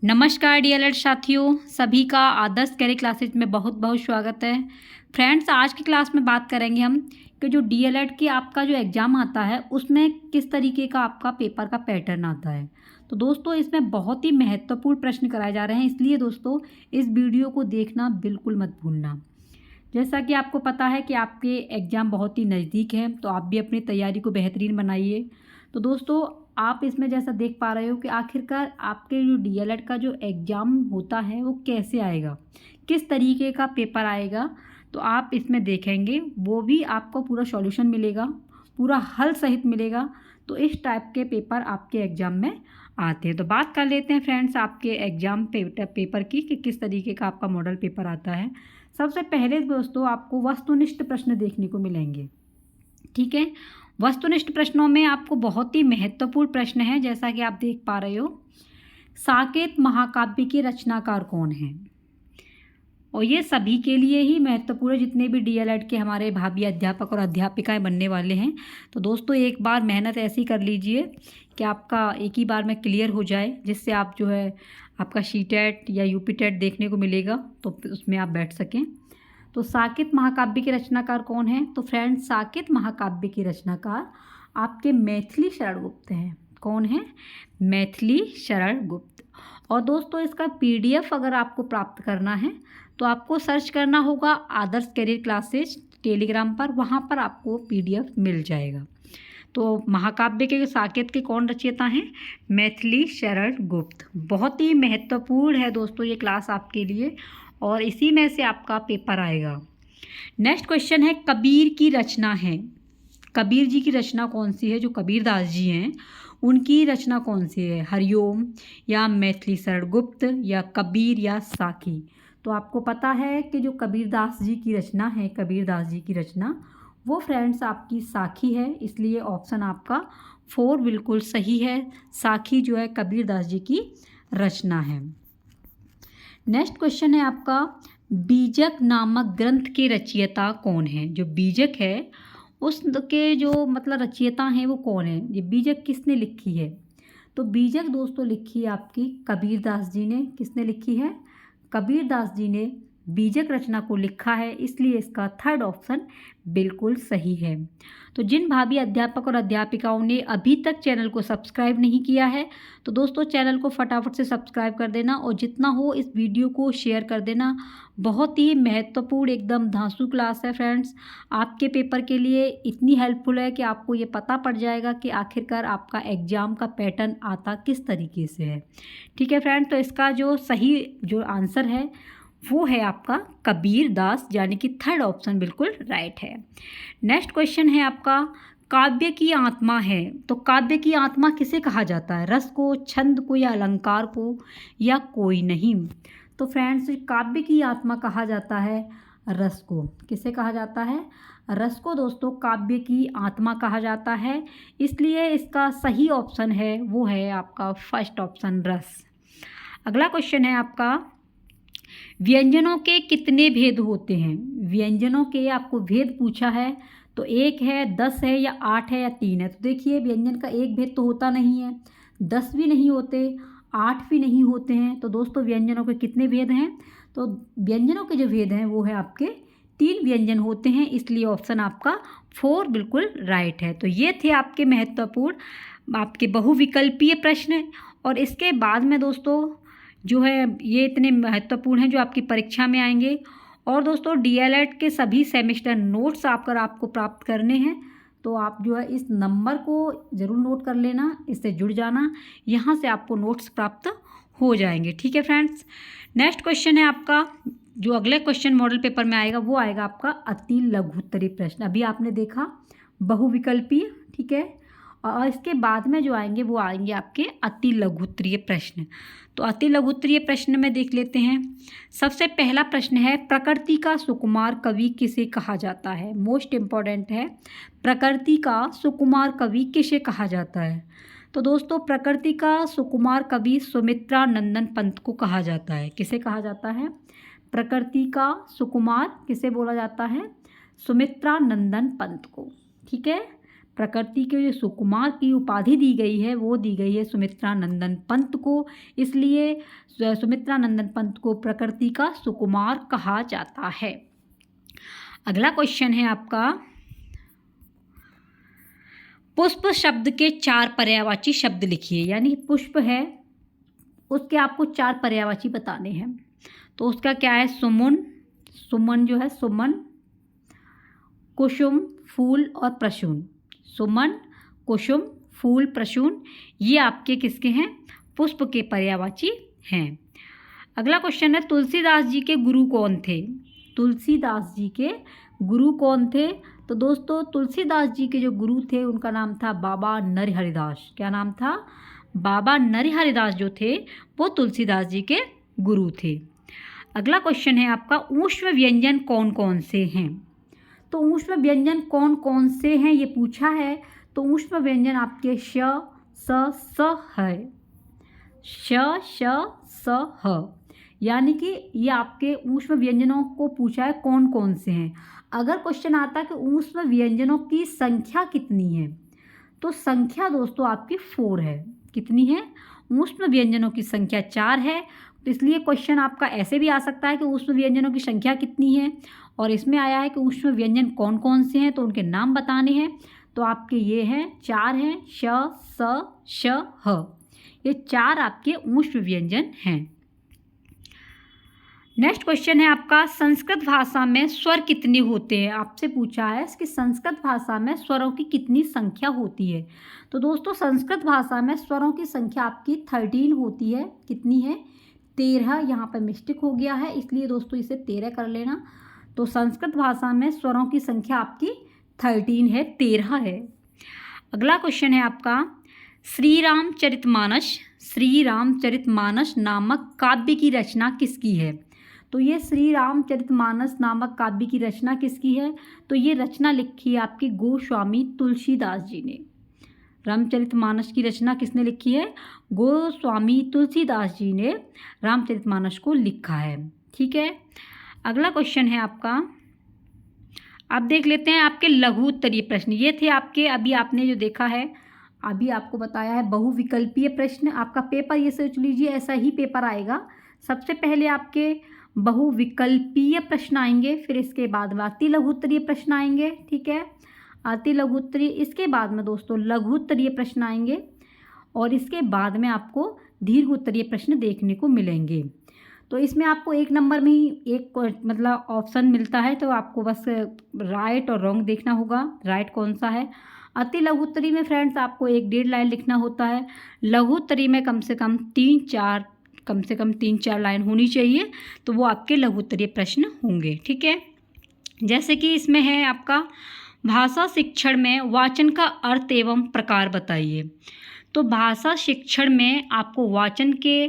नमस्कार डीएलएड साथियों, सभी का आदर्श कैरियर क्लासेज में बहुत बहुत स्वागत है। फ्रेंड्स, आज की क्लास में बात करेंगे हम कि जो डीएलएड की आपका जो एग्ज़ाम आता है उसमें किस तरीके का आपका पेपर का पैटर्न आता है। तो दोस्तों, इसमें बहुत ही महत्वपूर्ण प्रश्न कराए जा रहे हैं, इसलिए दोस्तों इस वीडियो को देखना बिल्कुल मत भूलना। जैसा कि आपको पता है कि आपके एग्ज़ाम बहुत ही नज़दीक हैं, तो आप भी अपनी तैयारी को बेहतरीन बनाइए। तो दोस्तों, आप इसमें जैसा देख पा रहे हो कि आखिरकार आपके जो डीएलएड का जो एग्ज़ाम होता है वो कैसे आएगा, किस तरीके का पेपर आएगा, तो आप इसमें देखेंगे। वो भी आपको पूरा सॉल्यूशन मिलेगा, पूरा हल सहित मिलेगा। तो इस टाइप के पेपर आपके एग्ज़ाम में आते हैं। तो बात कर लेते हैं फ्रेंड्स आपके एग्ज़ाम पेपर की कि किस तरीके का आपका मॉडल पेपर आता है। सबसे पहले दोस्तों, आपको वस्तुनिष्ठ प्रश्न देखने को मिलेंगे। ठीक है, वस्तुनिष्ठ प्रश्नों में आपको बहुत ही महत्वपूर्ण प्रश्न है। जैसा कि आप देख पा रहे हो, साकेत महाकाव्य के रचनाकार कौन हैं। और ये सभी के लिए ही महत्वपूर्ण है, जितने भी डीएलएड के हमारे भावी अध्यापक और अध्यापिकाएं बनने वाले हैं। तो दोस्तों, एक बार मेहनत ऐसी कर लीजिए कि आपका एक ही बार में क्लियर हो जाए, जिससे आप जो है आपका सीटेट या यूपीटेट देखने को मिलेगा, तो उसमें आप बैठ सकें। तो साकेत महाकाव्य के रचनाकार कौन है? तो फ्रेंड्स, साकेत महाकाव्य के रचनाकार आपके मैथिली शरण गुप्त हैं। कौन है? मैथिली शरण गुप्त। और दोस्तों, इसका पीडीएफ अगर आपको प्राप्त करना है तो आपको सर्च करना होगा आदर्श कैरियर क्लासेज टेलीग्राम पर, वहाँ पर आपको पीडीएफ मिल जाएगा। तो महाकाव्य के साकेत के कौन रचयिता हैं? मैथिली शरण गुप्त। बहुत ही महत्वपूर्ण है दोस्तों ये क्लास आपके लिए, और इसी में से आपका पेपर आएगा। नेक्स्ट क्वेश्चन है, कबीर की रचना है। कबीर जी की रचना कौन सी है? जो कबीरदास जी हैं उनकी रचना कौन सी है? हरिओम या मैथिली शरण गुप्त या कबीर या साखी? तो आपको पता है कि जो कबीरदास जी की रचना है, कबीरदास जी की रचना वो फ्रेंड्स आपकी साखी है, इसलिए ऑप्शन आपका 4 बिल्कुल सही है। साखी जो है कबीरदास जी की रचना है। नेक्स्ट क्वेश्चन है आपका, बीजक नामक ग्रंथ के रचयिता कौन है? जो बीजक है उसके जो मतलब रचयिता हैं वो कौन है? ये बीजक किसने लिखी है? तो बीजक दोस्तों लिखी है आपकी कबीरदास जी ने। किसने लिखी है? कबीरदास जी ने बीजक रचना को लिखा है, इसलिए इसका थर्ड ऑप्शन बिल्कुल सही है। तो जिन भावी अध्यापक और अध्यापिकाओं ने अभी तक चैनल को सब्सक्राइब नहीं किया है, तो दोस्तों चैनल को फटाफट से सब्सक्राइब कर देना, और जितना हो इस वीडियो को शेयर कर देना। बहुत ही महत्वपूर्ण एकदम धांसू क्लास है फ्रेंड्स, आपके पेपर के लिए इतनी हेल्पफुल है कि आपको ये पता पड़ जाएगा कि आखिरकार आपका एग्ज़ाम का पैटर्न आता किस तरीके से है। ठीक है फ्रेंड्स, तो इसका जो सही जो आंसर है वो है आपका कबीरदास, यानी कि थर्ड ऑप्शन बिल्कुल राइट है। नेक्स्ट क्वेश्चन है आपका, काव्य की आत्मा है। तो काव्य की आत्मा किसे कहा जाता है? रस को, छंद को या अलंकार को, या कोई नहीं? तो फ्रेंड्स, काव्य की आत्मा कहा जाता है रस को। किसे कहा जाता है? रस को दोस्तों काव्य की आत्मा कहा जाता है, इसलिए इसका सही ऑप्शन है वो है आपका फर्स्ट ऑप्शन रस। अगला क्वेश्चन है आपका, व्यंजनों के कितने भेद होते हैं? व्यंजनों के आपको भेद पूछा है, तो 1 है, 10 है या 8 है या 3 है? तो देखिए, व्यंजन का एक भेद तो होता नहीं है, 10 भी नहीं होते, 8 भी नहीं होते हैं। तो दोस्तों व्यंजनों के कितने भेद हैं? तो व्यंजनों के जो भेद हैं वो है आपके 3 व्यंजन होते हैं, इसलिए ऑप्शन आपका 4 बिल्कुल राइट है। तो ये थे आपके महत्वपूर्ण आपके बहुविकल्पीय प्रश्न। और इसके बाद में दोस्तों जो है ये इतने महत्वपूर्ण हैं जो आपकी परीक्षा में आएंगे। और दोस्तों, डीएलएड के सभी सेमेस्टर नोट्स आपको प्राप्त करने हैं, तो आप जो है इस नंबर को ज़रूर नोट कर लेना, इससे जुड़ जाना, यहाँ से आपको नोट्स प्राप्त हो जाएंगे। ठीक है फ्रेंड्स, नेक्स्ट क्वेश्चन है आपका, जो अगले क्वेश्चन मॉडल पेपर में आएगा वो आएगा आपका अति लघुत्तरीय प्रश्न। अभी आपने देखा बहुविकल्पीय, ठीक है, और इसके बाद में जो आएंगे वो आएंगे आपके अति लघुत्तरीय प्रश्न। तो अति लघुत्तरीय प्रश्न में देख लेते हैं। सबसे पहला प्रश्न है, प्रकृति का सुकुमार कवि किसे कहा जाता है? मोस्ट इम्पॉर्टेंट है, प्रकृति का सुकुमार कवि किसे कहा जाता है? तो दोस्तों, प्रकृति का सुकुमार कवि सुमित्रा नंदन पंत को कहा जाता है। किसे कहा जाता है? प्रकृति का सुकुमार किसे बोला जाता है? सुमित्रा नंदन पंत को। ठीक है, प्रकृति के जो सुकुमार की उपाधि दी गई है वो दी गई है सुमित्रा नंदन पंत को, इसलिए सुमित्रा नंदन पंत को प्रकृति का सुकुमार कहा जाता है। अगला क्वेश्चन है आपका, पुष्प शब्द के 4 पर्यायवाची शब्द लिखिए। यानी पुष्प है उसके आपको 4 पर्यायवाची बताने हैं। तो उसका क्या है, सुमन, सुमन जो है सुमन, कुसुम, फूल और प्रसून। सुमन, कुसुम, फूल, प्रसून, ये आपके किसके हैं, पुष्प के पर्यायवाची हैं। अगला क्वेश्चन है, तुलसीदास जी के गुरु कौन थे। तुलसीदास जी के गुरु कौन थे। तो दोस्तों तुलसीदास जी के जो गुरु थे उनका नाम था बाबा नरहरिदास। क्या नाम था, बाबा नरहरिदास जो थे वो तुलसीदास जी के गुरु थे। अगला क्वेश्चन है आपका, ऊष्म व्यंजन कौन कौन से हैं। तो ऊष्म व्यंजन कौन कौन से हैं ये पूछा है। तो ऊष्म व्यंजन आपके श, स, है। श, स, ह, यानी कि ये आपके ऊष्म व्यंजनों को पूछा है कौन कौन से हैं। अगर क्वेश्चन आता है कि ऊष्म व्यंजनों की संख्या कितनी है, तो संख्या दोस्तों आपकी 4 है। कितनी है, ऊष्म व्यंजनों की संख्या 4 है। तो इसलिए क्वेश्चन आपका ऐसे भी आ सकता है कि ऊष्म व्यंजनों की संख्या कितनी है, और इसमें आया है कि ऊष्म व्यंजन कौन कौन से हैं तो उनके नाम बताने हैं। तो आपके ये हैं 4 हैं, श, स, श, ह, ये 4 आपके ऊष्म व्यंजन हैं। नेक्स्ट क्वेश्चन है आपका, संस्कृत भाषा में स्वर कितने होते हैं। आपसे पूछा है कि संस्कृत भाषा में स्वरों की कितनी संख्या होती है। तो दोस्तों संस्कृत भाषा में स्वरों की संख्या आपकी 13 होती है। कितनी है, 13। यहाँ पर मिस्टेक हो गया है इसलिए दोस्तों इसे 13 कर लेना। तो संस्कृत भाषा में स्वरों की संख्या आपकी 13 है, 13 है। अगला क्वेश्चन है आपका, श्री रामचरितमानस, श्री रामचरितमानस नामक काव्य की रचना किसकी है। तो ये श्री रामचरितमानस नामक काव्य की रचना किसकी है। तो ये रचना लिखी है आपकी गोस्वामी तुलसीदास जी ने। रामचरितमानस की रचना किसने लिखी है, गोस्वामी तुलसीदास जी ने रामचरितमानस को लिखा है। ठीक है। अगला क्वेश्चन है आपका, आप देख लेते हैं आपके लघु उत्तरीय प्रश्न। ये थे आपके, अभी आपने जो देखा है अभी आपको बताया है बहुविकल्पीय प्रश्न। आपका पेपर ये सोच लीजिए ऐसा ही पेपर आएगा। सबसे पहले आपके बहुविकल्पीय प्रश्न आएंगे, फिर इसके बाद में अति लघु उत्तरीय प्रश्न आएंगे। ठीक है, अति लघु उत्तरीय, इसके बाद में दोस्तों लघु उत्तरीय प्रश्न आएंगे, और इसके बाद में आपको दीर्घ उत्तरीय प्रश्न देखने को मिलेंगे। तो इसमें आपको 1 नंबर में ही एक मतलब ऑप्शन मिलता है, तो आपको बस राइट और रॉन्ग देखना होगा, राइट कौन सा है। अति लघु उत्तरीय में फ्रेंड्स आपको 1-1.5 लाइन लिखना होता है। लघु उत्तरीय में कम से कम 3-4 लाइन होनी चाहिए, तो वो आपके लघु उत्तरीय प्रश्न होंगे। ठीक है, जैसे कि इसमें है आपका, भाषा शिक्षण में वाचन का अर्थ एवं प्रकार बताइए। तो भाषा शिक्षण में आपको वाचन के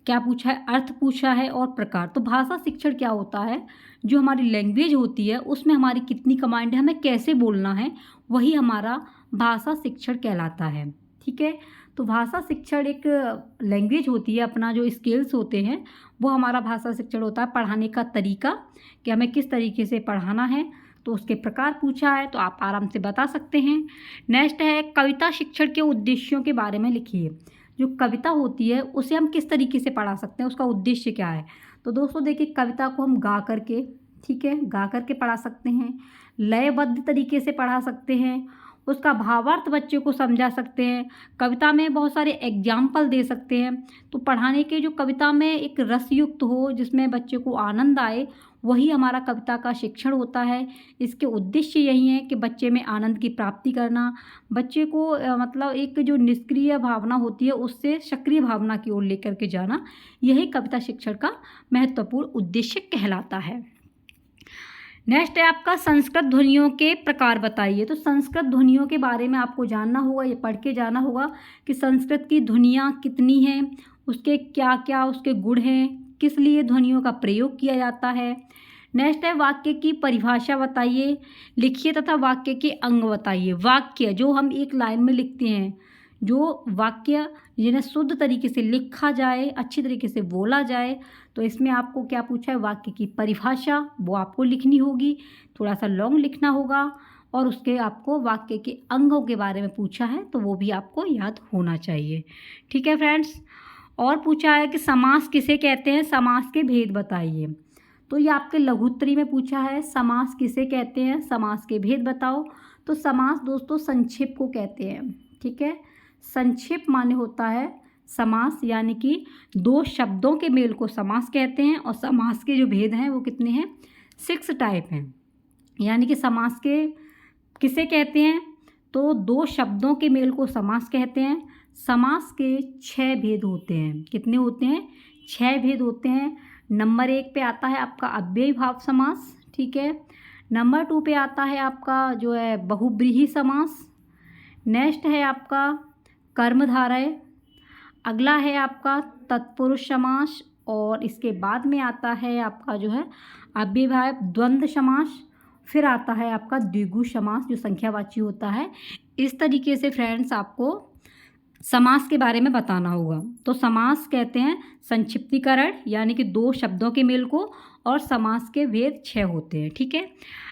क्या पूछा है, अर्थ पूछा है और प्रकार। तो भाषा शिक्षण क्या होता है, जो हमारी लैंग्वेज होती है उसमें हमारी कितनी कमांड है, हमें कैसे बोलना है, वही हमारा भाषा शिक्षण कहलाता है। ठीक है, तो भाषा शिक्षण एक लैंग्वेज होती है, अपना जो स्किल्स होते हैं वो हमारा भाषा शिक्षण होता है। पढ़ाने का तरीका कि हमें किस तरीके से पढ़ाना है, तो उसके प्रकार पूछा है, तो आप आराम से बता सकते हैं। नेक्स्ट है, कविता शिक्षण के उद्देश्यों के बारे में लिखिए। जो कविता होती है उसे हम किस तरीके से पढ़ा सकते हैं, उसका उद्देश्य क्या है। तो दोस्तों देखिए, कविता को हम गा करके, ठीक है, गा करके पढ़ा सकते हैं, लयबद्ध तरीके से पढ़ा सकते हैं, उसका भावार्थ बच्चे को समझा सकते हैं, कविता में बहुत सारे एग्जाम्पल दे सकते हैं। तो पढ़ाने के जो कविता में एक रसयुक्त हो, जिसमें बच्चे को आनंद आए, वही हमारा कविता का शिक्षण होता है। इसके उद्देश्य यही है कि बच्चे में आनंद की प्राप्ति करना, बच्चे को मतलब एक जो निष्क्रिय भावना होती है उससे सक्रिय भावना की ओर लेकर के जाना, यही कविता शिक्षण का महत्वपूर्ण उद्देश्य कहलाता है। नेक्स्ट है आपका, संस्कृत ध्वनियों के प्रकार बताइए। तो संस्कृत ध्वनियों के बारे में आपको जानना होगा, ये पढ़ के जाना होगा कि संस्कृत की ध्वनियाँ कितनी हैं, उसके क्या क्या उसके गुण हैं, किस लिए ध्वनियों का प्रयोग किया जाता है। नेक्स्ट है, वाक्य की परिभाषा बताइए, लिखिए तथा वाक्य के अंग बताइए। वाक्य जो हम एक लाइन में लिखते हैं, जो वाक्य जिन्हें शुद्ध तरीके से लिखा जाए, अच्छी तरीके से बोला जाए, तो इसमें आपको क्या पूछा है, वाक्य की परिभाषा, वो आपको लिखनी होगी, थोड़ा सा लॉन्ग लिखना होगा। और उसके आपको वाक्य के अंगों के बारे में पूछा है तो वो भी आपको याद होना चाहिए। ठीक है फ्रेंड्स। और पूछा है कि समास किसे कहते हैं, समास के भेद बताइए। तो ये आपके लघुत्तरी में पूछा है, समास किसे कहते हैं, समास के भेद बताओ। तो समास दोस्तों संक्षेप को कहते हैं। ठीक है, संक्षेप माने होता है समास, यानी कि दो शब्दों के मेल को समास कहते हैं। और समास के जो भेद हैं वो कितने हैं, 6 टाइप हैं। यानी कि समास के किसे कहते हैं, तो दो शब्दों के मेल को समास कहते हैं। समास के 6 भेद होते हैं। कितने होते हैं, 6 भेद होते हैं। नंबर 1 पे आता है आपका अव्ययी भाव समास। ठीक है, नंबर 2 पे आता है आपका जो है बहुब्रीहि समास। नेक्स्ट है आपका कर्मधारय। अगला है आपका तत्पुरुष समास। और इसके बाद में आता है आपका जो है अव्ययी भाव द्वंद्व समास। फिर आता है आपका द्विगु समास जो संख्यावाची होता है। इस तरीके से फ्रेंड्स आपको समास के बारे में बताना होगा। तो समास कहते हैं संक्षिप्तीकरण, यानी कि दो शब्दों के मेल को, और समास के भेद 6 होते हैं। ठीक है,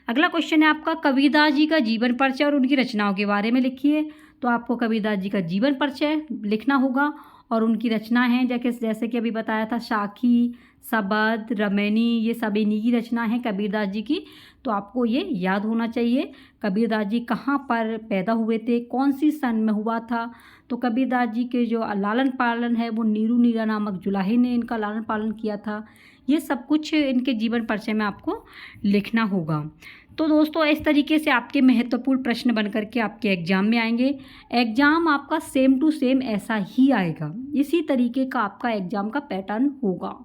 अगला क्वेश्चन है आपका कबीरदास जी का जीवन परिचय और उनकी रचनाओं के बारे में लिखिए। तो आपको कबीरदास जी का जीवन परिचय लिखना होगा और उनकी रचना है जैसे कि अभी बताया था, साखी, सबद, रमैनी, ये सब इन्हीं की रचना है कबीरदास जी की। तो आपको ये याद होना चाहिए कबीरदास जी कहाँ पर पैदा हुए थे, कौन सी सन में हुआ था। तो कबीरदास जी के जो लालन पालन है वो नीरू नीरा नामक जुलाहे ने इनका लालन पालन किया था। ये सब कुछ इनके जीवन परिचय में आपको लिखना होगा। तो दोस्तों इस तरीके से आपके महत्वपूर्ण प्रश्न बन करके आपके एग्जाम में आएंगे। एग्ज़ाम आपका सेम टू सेम ऐसा ही आएगा, इसी तरीके का आपका एग्ज़ाम का पैटर्न होगा।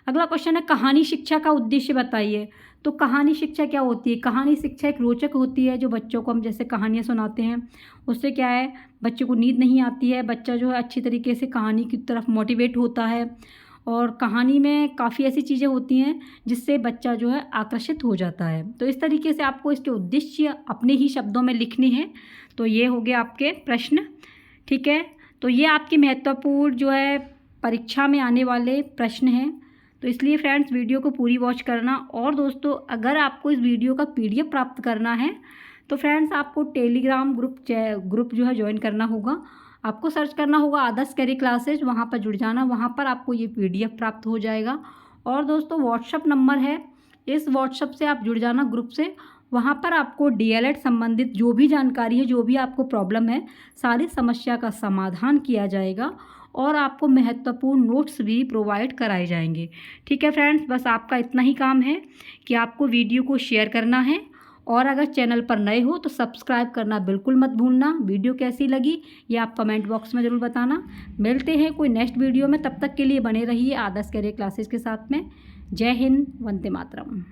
अगला क्वेश्चन है कहानी शिक्षा का उद्देश्य बताइए। तो कहानी शिक्षा क्या होती है, कहानी शिक्षा एक रोचक होती है जो बच्चों को हम जैसे कहानियाँ सुनाते हैं, उससे क्या है बच्चों को नींद नहीं आती है, बच्चा जो है अच्छी तरीके से कहानी की तरफ मोटिवेट होता है। और कहानी में काफ़ी ऐसी चीज़ें होती हैं जिससे बच्चा जो है आकर्षित हो जाता है। तो इस तरीके से आपको इसके उद्देश्य अपने ही शब्दों में लिखने हैं। तो ये हो गया आपके प्रश्न। ठीक है, तो ये आपके महत्वपूर्ण जो है परीक्षा में आने वाले प्रश्न हैं। तो इसलिए फ्रेंड्स वीडियो को पूरी वॉच करना। और दोस्तों अगर आपको इस वीडियो का PDF प्राप्त करना है तो फ्रेंड्स आपको टेलीग्राम ग्रुप जो है ज्वाइन करना होगा। आपको सर्च करना होगा आदर्श करियर क्लासेज, वहाँ पर जुड़ जाना, वहाँ पर आपको ये PDF प्राप्त हो जाएगा। और दोस्तों व्हाट्सअप नंबर है, इस व्हाट्सअप से आप जुड़ जाना ग्रुप से। वहाँ पर आपको DLED संबंधित जो भी जानकारी है, जो भी आपको प्रॉब्लम है, सारी समस्या का समाधान किया जाएगा और आपको महत्वपूर्ण नोट्स भी प्रोवाइड कराए जाएंगे। ठीक है फ्रेंड्स, बस आपका इतना ही काम है कि आपको वीडियो को शेयर करना है। और अगर चैनल पर नए हो तो सब्सक्राइब करना बिल्कुल मत भूलना। वीडियो कैसी लगी ये आप कमेंट बॉक्स में ज़रूर बताना। मिलते हैं कोई नेक्स्ट वीडियो में, तब तक के लिए बने रहिए आदर्श करियर क्लासेस के साथ में। जय हिंद, वंदे मातरम।